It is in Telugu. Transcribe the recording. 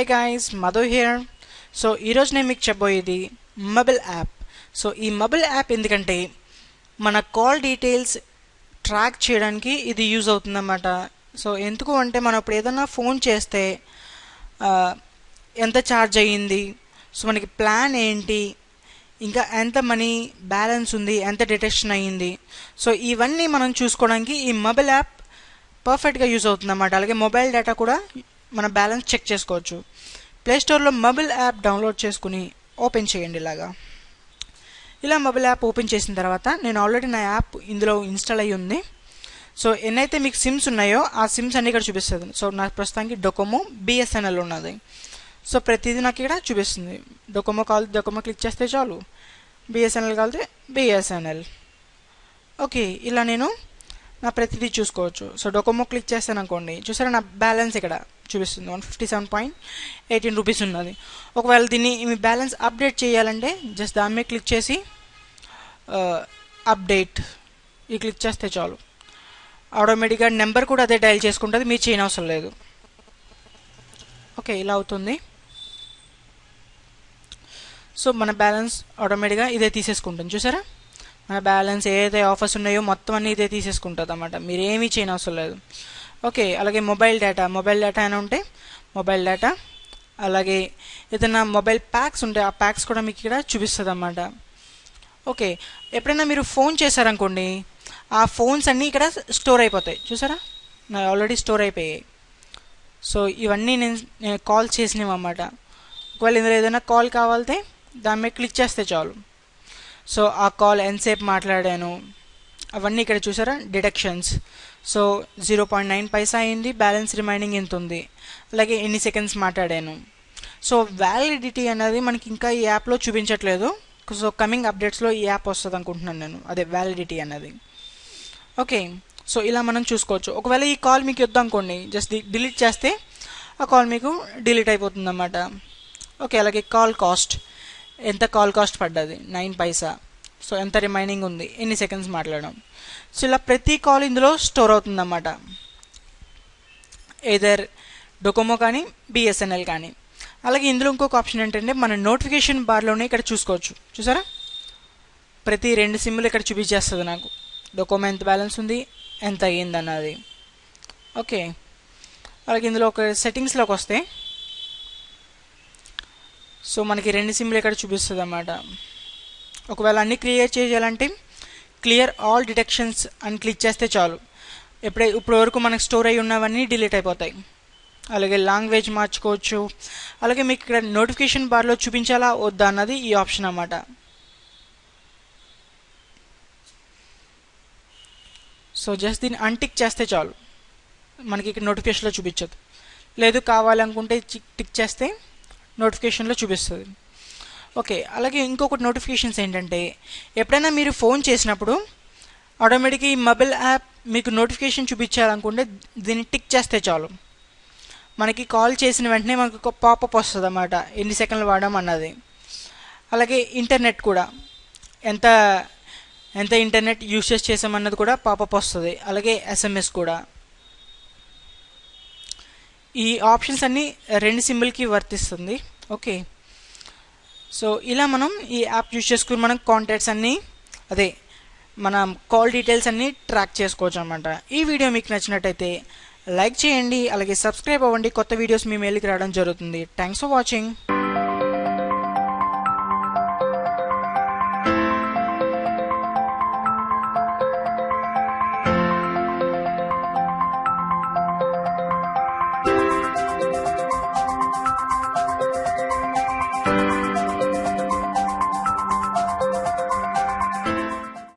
Hey guys, Madhu here. So ఈరోజు నేను మీకు చెప్పబోయేది మొబైల్ యాప్. సో ఈ మొబైల్ యాప్ ఎందుకంటే మన కాల్ డీటెయిల్స్ ట్రాక్ చేయడానికి ఇది యూజ్ అవుతుందన్నమాట. సో ఎందుకు అంటే మనం ఇప్పుడు ఏదైనా ఫోన్ చేస్తే ఎంత ఛార్జ్ అయ్యింది, సో మనకి ప్లాన్ ఏంటి, ఇంకా ఎంత మనీ బ్యాలెన్స్ ఉంది, ఎంత డిటెక్షన్ అయ్యింది, సో ఇవన్నీ మనం చూసుకోవడానికి ఈ మొబైల్ యాప్ పర్ఫెక్ట్గా యూజ్ అవుతుందన్నమాట. అలాగే మొబైల్ డేటా కూడా మన బ్యాలెన్స్ చెక్ చేసుకోవచ్చు. ప్లేస్టోర్లో మొబైల్ యాప్ డౌన్లోడ్ చేసుకుని ఓపెన్ చేయండి. ఇలా మొబైల్ యాప్ ఓపెన్ చేసిన తర్వాత నేను ఆల్రెడీ నా యాప్ ఇందులో ఇన్స్టాల్ అయ్యి ఉంది. సో ఎన్నైతే మీకు సిమ్స్ ఉన్నాయో ఆ సిమ్స్ అన్ని ఇక్కడ చూపిస్తుంది. సో నాకు ప్రస్తుతానికి డొకోమో బిఎస్ఎన్ఎల్ ఉన్నది. సో ప్రతిదీ నాకు ఇక్కడ చూపిస్తుంది. డొకోమో కావాలి, డొకోమో క్లిక్ చేస్తే చాలు. BSNL కావాలితే BSNL. ఓకే, ఇలా నేను నా ప్రతిదీ చూసుకోవచ్చు. సో డొకోమో క్లిక్ చేస్తాను అనుకోండి, చూసారా నా బ్యాలెన్స్ ఇక్కడ చూపిస్తుంది 157.18 రూపీస్ ఉన్నది. ఒకవేళ దీన్ని మీ బ్యాలెన్స్ అప్డేట్ చేయాలంటే జస్ట్ దాని మీద క్లిక్ చేసి అప్డేట్ ఈ క్లిక్ చేస్తే చాలు. ఆటోమేటిక్గా నెంబర్ కూడా అదే డయల్ చేసుకుంటుంది, మీరు చేయని అవసరం లేదు. ఓకే, ఇలా అవుతుంది. సో మన బ్యాలెన్స్ ఆటోమేటిక్గా ఇదే తీసేసుకుంటుంది. చూసారా మన బ్యాలెన్స్ ఏదైతే ఆఫర్స్ ఉన్నాయో మొత్తం అన్నీ ఇదే తీసేసుకుంటుంది అన్నమాట, మీరు ఏమీ చేయని అవసరం లేదు. ఓకే, అలాగే మొబైల్ డేటా అని ఉంటే మొబైల్ డేటా, అలాగే ఏదైనా మొబైల్ ప్యాక్స్ ఉంటే ఆ ప్యాక్స్ కూడా మీకు ఇక్కడ చూపిస్తుంది అన్నమాట. ఓకే, ఎప్పుడైనా మీరు ఫోన్ చేశారనుకోండి, ఆ ఫోన్స్ అన్నీ ఇక్కడ స్టోర్ అయిపోతాయి. చూసారా నా ఆల్రెడీ స్టోర్ అయిపోయాయి. సో ఇవన్నీ నేను కాల్ చేసినవి అన్నమాట. ఒకవేళ ఇందులో ఏదైనా కాల్ కావాలితే దాని మీద క్లిక్ చేస్తే చాలు. సో ఆ కాల్ ఎంతసేపు మాట్లాడాను అవన్నీ ఇక్కడ చూసారా డిడక్షన్స్. సో 0.9 పైసా అయింది, బ్యాలెన్స్ రిమైనింగ్ ఎంత ఉంది, అలాగే ఎన్ని సెకండ్స్ మాట్లాడాను. సో వ్యాలిడిటీ అనేది మనకి ఇంకా ఈ యాప్లో చూపించట్లేదు. సో కమింగ్ అప్డేట్స్లో ఈ యాప్ వస్తుంది అనుకుంటున్నాను నేను, అదే వ్యాలిడిటీ అనేది. ఓకే, సో ఇలా మనం చూసుకోవచ్చు. ఒకవేళ ఈ కాల్ మీకు వద్దు అనుకోండి, జస్ట్ డిలీట్ చేస్తే ఆ కాల్ మీకు డిలీట్ అయిపోతుంది అన్నమాట. ఓకే, అలాగే కాల్ కాస్ట్, ఎంత కాల్ కాస్ట్ పడ్డది 9 పైసా, సో ఎంత రిమైనింగ్ ఉంది, ఎన్ని సెకండ్స్ మాట్లాడడం. సో ఇలా ప్రతి కాల్ ఇందులో స్టోర్ అవుతుందన్నమాట, ఏదర్ డొకోమో కానీ బిఎస్ఎన్ఎల్ కానీ. అలాగే ఇందులో ఇంకొక ఆప్షన్ ఏంటంటే మన నోటిఫికేషన్ బార్లోనే ఇక్కడ చూసుకోవచ్చు. చూసారా ప్రతి 2 సిమ్లు ఇక్కడ చూపించేస్తుంది నాకు, డొకోమో ఎంత బ్యాలెన్స్ ఉంది, ఎంత అయ్యింది అన్నది. ఓకే, అలాగే ఇందులో ఒక సెట్టింగ్స్లోకి వస్తే సో మనకి 2 సిమ్లు ఇక్కడ చూపిస్తుంది అన్నమాట. ఒకవేళ అన్ని క్లియర్ చేయాలంటే క్లియర్ ఆల్ డిటెక్షన్స్ అని క్లిక్ చేస్తే చాలు. ఇప్పుడు వరకు మనకు స్టోర్ అయ్యి ఉన్నవన్నీ డిలీట్ అయిపోతాయి. అలాగే లాంగ్వేజ్ మార్చుకోవచ్చు. అలాగే మీకు ఇక్కడ నోటిఫికేషన్ బార్లో చూపించాలా వద్దా అన్నది ఈ ఆప్షన్ అన్నమాట. సో జస్ట్ దీన్ని అన్టిక్ చేస్తే చాలు, మనకి ఇక్కడ నోటిఫికేషన్లో చూపించదు. లేదు కావాలనుకుంటే టిక్ చేస్తే నోటిఫికేషన్లో చూపిస్తుంది. ఓకే, అలాగే ఇంకొకటి నోటిఫికేషన్స్ ఏంటంటే ఎప్పుడైనా మీరు ఫోన్ చేసినప్పుడు ఆటోమేటిక్గా ఈ మొబైల్ యాప్ మీకు నోటిఫికేషన్ చూపించాలనుకుంటే దీన్ని టిక్ చేస్తే చాలు. మనకి కాల్ చేసిన వెంటనే మనకు ఒక పాపప్ వస్తుంది అన్నమాట, ఎన్ని సెకండ్లు వాడాం అన్నది. అలాగే ఇంటర్నెట్ కూడా ఎంత ఇంటర్నెట్ యూసేజ్ చేసామన్నది కూడా పాపప్ వస్తుంది. అలాగే ఎస్ఎంఎస్ కూడా. ఈ ఆప్షన్స్ అన్నీ 2 సిమ్లకి వర్తిస్తుంది. ఓకే, సో ఇలా మనం ఈ యాప్ యూజ్ చేసుకుని మనం కాంటాక్ట్స్ అన్నీ, అదే మన కాల్ డీటెయిల్స్ అన్నీ ట్రాక్ చేసుకోవచ్చు అనమాట. ఈ వీడియో మీకు నచ్చినట్టయితే లైక్ చేయండి, అలాగే సబ్స్క్రైబ్ అవ్వండి. కొత్త వీడియోస్ మీ మెయిల్కి రావడం జరుగుతుంది. Thanks for watching.